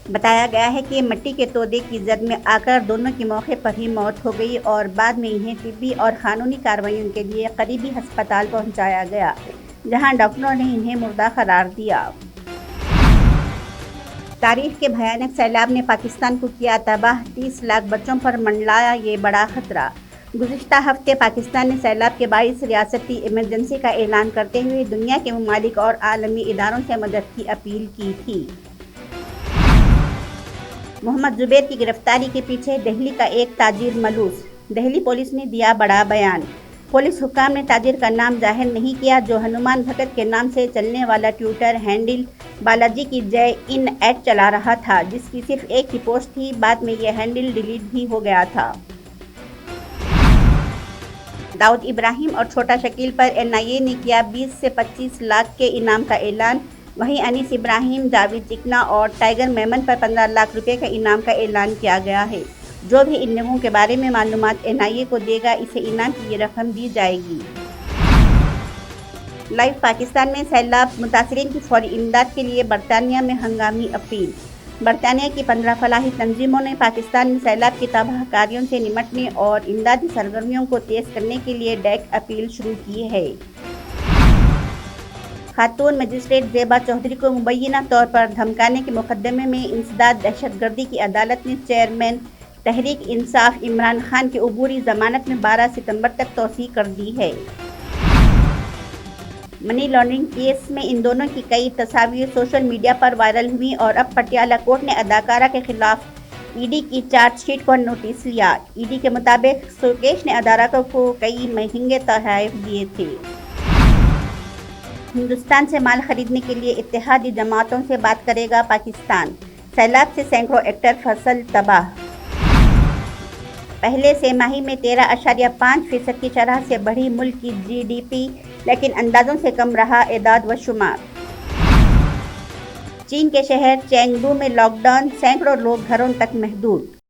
بتایا گیا ہے کہ مٹی کے تودے کی زد میں آ کر دونوں کی موقع پر ہی موت ہو گئی اور بعد میں انہیں طبی اور قانونی کارروائیوں کے لیے قریبی ہسپتال پہنچایا گیا، جہاں ڈاکٹروں نے انہیں مردہ قرار دیا۔ تاریخ کے بھیانک سیلاب نے پاکستان کو کیا تباہ، 30 لاکھ بچوں پر منڈلایا یہ بڑا خطرہ۔ گزشتہ ہفتے پاکستان نے سیلاب کے باعث ریاستی ایمرجنسی کا اعلان کرتے ہوئے دنیا کے ممالک اور عالمی اداروں سے مدد کی اپیل کی تھی۔ محمد زبیر کی گرفتاری کے پیچھے دہلی کا ایک تاجر ملوث، دہلی پولیس نے دیا بڑا بیان۔ پولیس حکام نے تاجر کا نام ظاہر نہیں کیا، جو ہنومان بھگت کے نام سے چلنے والا ٹویٹر ہینڈل بالاجی کی جے ان ایٹ چلا رہا تھا، جس کی صرف ایک ہی پوسٹ تھی۔ بعد میں یہ ہینڈل ڈیلیٹ بھی ہو گیا تھا۔ داؤد ابراہیم اور چھوٹا شکیل پر این آئی اے نے کیا 20 سے 25 لاکھ کے انعام کا اعلان۔ وہیں انیس ابراہیم، جاوید چکنا اور ٹائیگر میمن پر 15 لاکھ روپے کے انعام کا اعلان کیا گیا ہے۔ جو بھی ان لوگوں کے بارے میں معلومات این آئی اے کو دے گا، اسے انعام کی یہ رقم دی جائے گی۔ لائیو پاکستان میں سیلاب متاثرین کی فوری امداد کے لیے برطانیہ میں ہنگامی اپیل۔ برطانیہ کی 15 فلاحی تنظیموں نے پاکستان میں سیلاب کی تباہ کاریوں سے نمٹنے اور امدادی سرگرمیوں کو تیز کرنے کے لیے ڈیک اپیل شروع کی ہے۔ خاتون مجسٹریٹ زیبا چودھری کو مبینہ طور پر دھمکانے کے مقدمے میں انسداد دہشت گردی کی عدالت نے چیئرمین تحریک انصاف عمران خان کی عبوری ضمانت میں 12 ستمبر تک توسیع کر دی ہے۔ منی لانڈرنگ کیس میں ان دونوں کی کئی تصاویر سوشل میڈیا پر وائرل ہوئیں اور اب پٹیالہ کورٹ نے اداکارہ کے خلاف ای ڈی کی چارج شیٹ کو نوٹس لیا۔ ای ڈی کے مطابق سوکیش نے اداکارہ کو کئی مہنگے تحائف دیے تھے۔ ہندوستان سے مال خریدنے کے لیے اتحادی جماعتوں سے بات کرے گا پاکستان، سیلاب سے سینکڑوں ایکڑ فصل تباہ۔ پہلے سہ ماہی میں 13.5% کی شرح سے بڑھی ملک کی جی ڈی پی، لیکن اندازوں سے کم رہا اعداد و شمار۔ چین کے شہر چینگڈو میں لاک ڈاؤن، سینکڑوں لوگ گھروں تک محدود۔